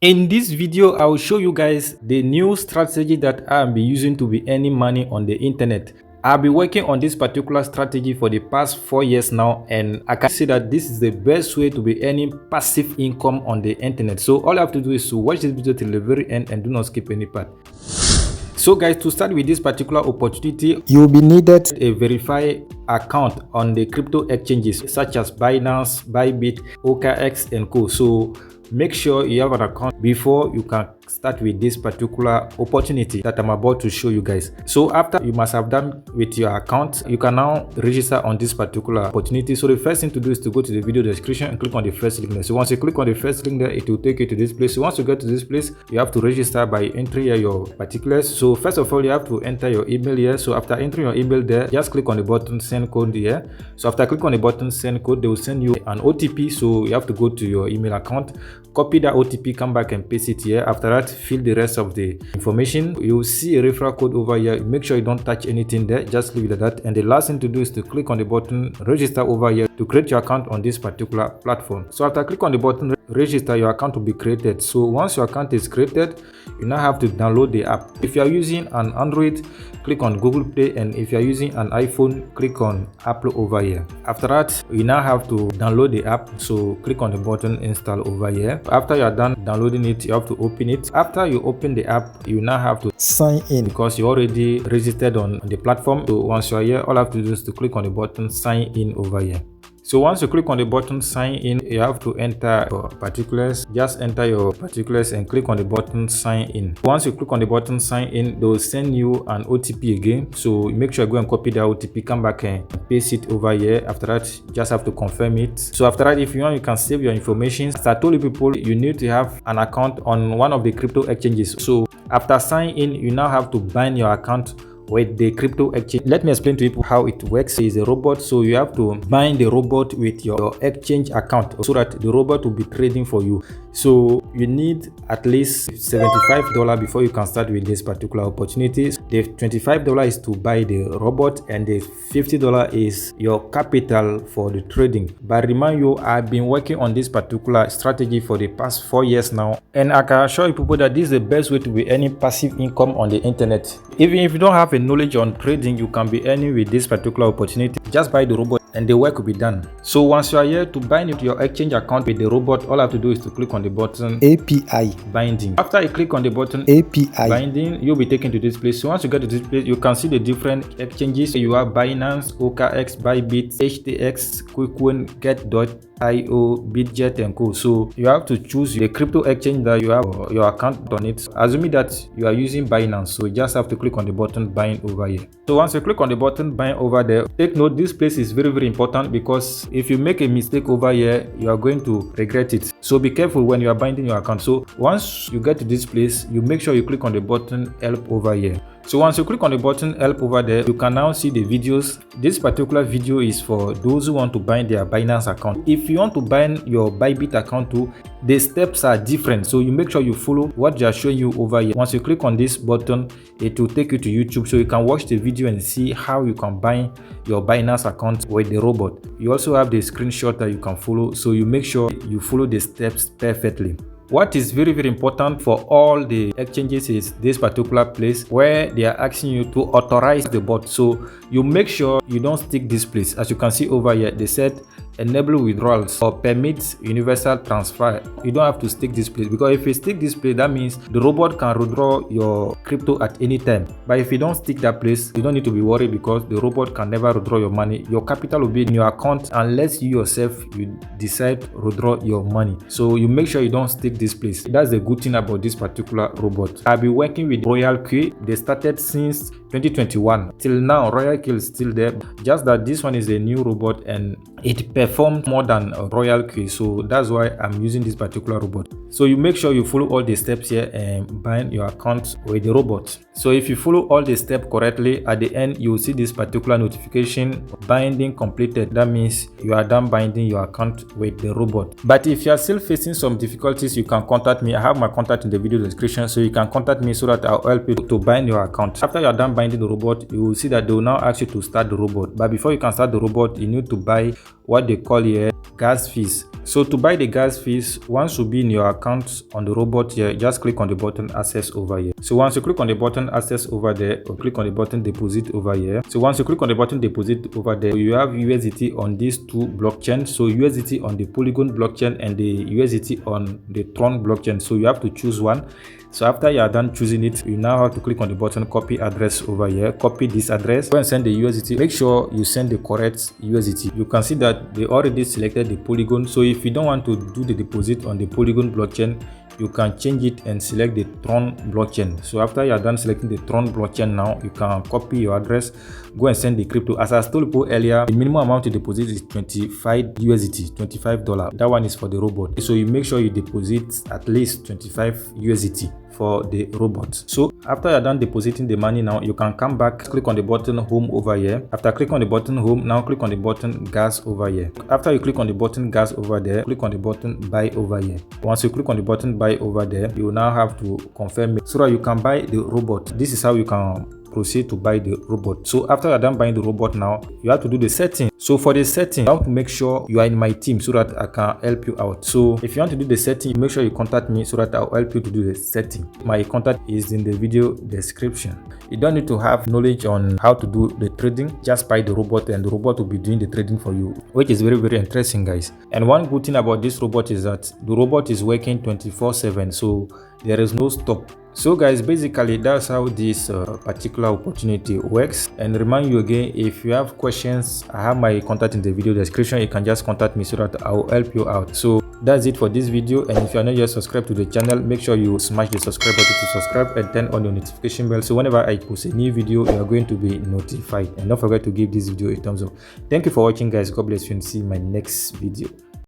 In this video, I will show you guys the new strategy that I'll be using to be earning money on the internet. I've been working on this particular strategy for the past 4 years now, and I can say that this is the best way to be earning passive income on the internet. So all you have to do is to watch this video till the very end and do not skip any part. So guys, to start with this particular opportunity, you will be needed a verified account on the crypto exchanges such as Binance, Bybit, OKX and co. So make sure you have an account before you can start with this particular opportunity that I'm about to show you guys. So after you must have done with your account, you can now register on this particular opportunity. So the first thing to do is to go to the video description and click on the first link there. So once you click on the first link there, it will take you to this place. So once you get to this place, you have to register by entering your particulars. So first of all, you have to enter your email here. So after entering your email there, just click on the button send code here. So after click on the button send code, they will send you an OTP. So you have to go to your email account, copy that OTP, come back and paste it here. After that, fill the rest of the information. You will see a referral code over here. Make sure you don't touch anything there, just leave it at that. And the last thing to do is to click on the button register over here to create your account on this particular platform. So after click on the button register, your account will be created. So once your account is created, you now have to download the app. If you are using an Android, click on Google Play, and if you are using an iPhone, click on Apple over here. After that, you now have to download the app. So click on the button install over here. After you are done downloading it, you have to open it. After you open the app, you now have to sign in because you already registered on the platform. So once you are here, all you have to do is to click on the button sign in over here. So once you click on the button sign in, you have to enter your particulars. Just enter your particulars and click on the button sign in. Once you click on the button sign in, they will send you an OTP again. So make sure you go and copy that OTP, come back and paste it over here. After that, just have to confirm it. So after that, if you want, you can save your information. As I told you people, you need to have an account on one of the crypto exchanges. So after sign in, you now have to bind your account with the crypto exchange. Let me explain to you how it works. It's a robot, so you have to bind the robot with your exchange account so that the robot will be trading for you. So you need at least $75 before you can start with this particular opportunity. The $25 is to buy the robot, and the $50 is your capital for the trading. But remind you, I've been working on this particular strategy for the past 4 years now, and I can assure you people that this is the best way to be earning passive income on the internet. Even if you don't have knowledge on trading, you can be earning with this particular opportunity. Just buy the robot and the work will be done. So once you are here to bind your exchange account with the robot, all I have to do is to click on the button API binding. After you click on the button API binding, you'll be taken to this place. So once you get to this place, you can see the different exchanges. You have Binance, OKX, Bybit, HTX, QuickWin, Get.io, Bitget and co. So you have to choose the crypto exchange that you have your account on it. Assuming that you are using Binance, so you just have to click on the button bind over here. So once you click on the button bind over there, take note, this place is very important, because if you make a mistake over here, you are going to regret it. So be careful when you are binding your account. So once you get to this place, you make sure you click on the button help over here. So once you click on the button help over there, you can now see the videos. This particular video is for those who want to bind their Binance account. If you want to bind your Bybit account too, the steps are different, so you make sure you follow what they are showing you over here. Once you click on this button, it will take you to YouTube, so you can watch the video and see how you can bind your Binance account with the robot. You also have the screenshot that you can follow, so you make sure you follow the steps perfectly. What is very important for all the exchanges is this particular place where they are asking you to authorize the bot. So you make sure you don't stick this place. As you can see over here, they said enable withdrawals or permit universal transfer. You don't have to stick this place, because if you stick this place, that means the robot can withdraw your crypto at any time. But if you don't stick that place, you don't need to be worried, because the robot can never withdraw your money. Your capital will be in your account unless you yourself you decide to withdraw your money. So you make sure you don't stick this place. That's the good thing about this particular robot. I've been working with Royal Q. They started since 2021 till now. Royal Q is still there, just that this one is a new robot and it performed more than a Royal Q, so that's why I'm using this particular robot. So you make sure you follow all the steps here and bind your account with the robot. So if you follow all the steps correctly, at the end you will see this particular notification, binding completed. That means you are done binding your account with the robot. But if you are still facing some difficulties, you can contact me. I have my contact in the video description, so you can contact me so that I'll help you to bind your account. After you are done binding the robot, you will see that they will now ask you to start the robot. But before you can start the robot, you need to buy what they call here gas fees. So to buy the gas fees, once you be in your account on the robot here, just click on the button access over here. So once you click on the button access over there, or click on the button deposit over here. So once you click on the button deposit over there, you have USDT on these two blockchains. So USDT on the Polygon blockchain and the USDT on the Tron blockchain. So you have to choose one. So after you are done choosing it, you now have to click on the button copy address over here. Copy this address, go and send the USDT. Make sure you send the correct USDT. You can see that they already selected the Polygon. So if you don't want to do the deposit on the Polygon blockchain, you can change it and select the Tron blockchain. So after you are done selecting the Tron blockchain, now you can copy your address, go and send the crypto. As I told you earlier, the minimum amount to deposit is 25 USDT, $25. That one is for the robot. So you make sure you deposit at least 25 USDT for the robot. So after you're done depositing the money, now you can come back, click on the button home over here. After click on the button home, now click on the button gas over here. After you click on the button gas over there, click on the button buy over here. Once you click on the button buy over there, you now have to confirm it so that you can buy the robot. This is how you can proceed to buy the robot. So after you're done buying the robot, now you have to do the setting. So for the setting, you have to make sure you are in my team so that I can help you out. So if you want to do the setting, make sure you contact me so that I'll help you to do the setting. My contact is in the video description. You don't need to have knowledge on how to do the trading. Just buy the robot and the robot will be doing the trading for you, which is very, very interesting, guys. And one good thing about this robot is that the robot is working 24/7, so there is no stop. So guys, basically that's how this particular opportunity works. And remind you again, if you have questions, I have my contact in the video description. You can just contact me so that I will help you out. So that's it for this video, and if you are not yet subscribed to the channel, make sure you smash the subscribe button to subscribe and turn on your notification bell, so whenever I post a new video, you are going to be notified. And don't forget to give this video a thumbs up. Thank you for watching, guys. God bless you, and see you in my next video.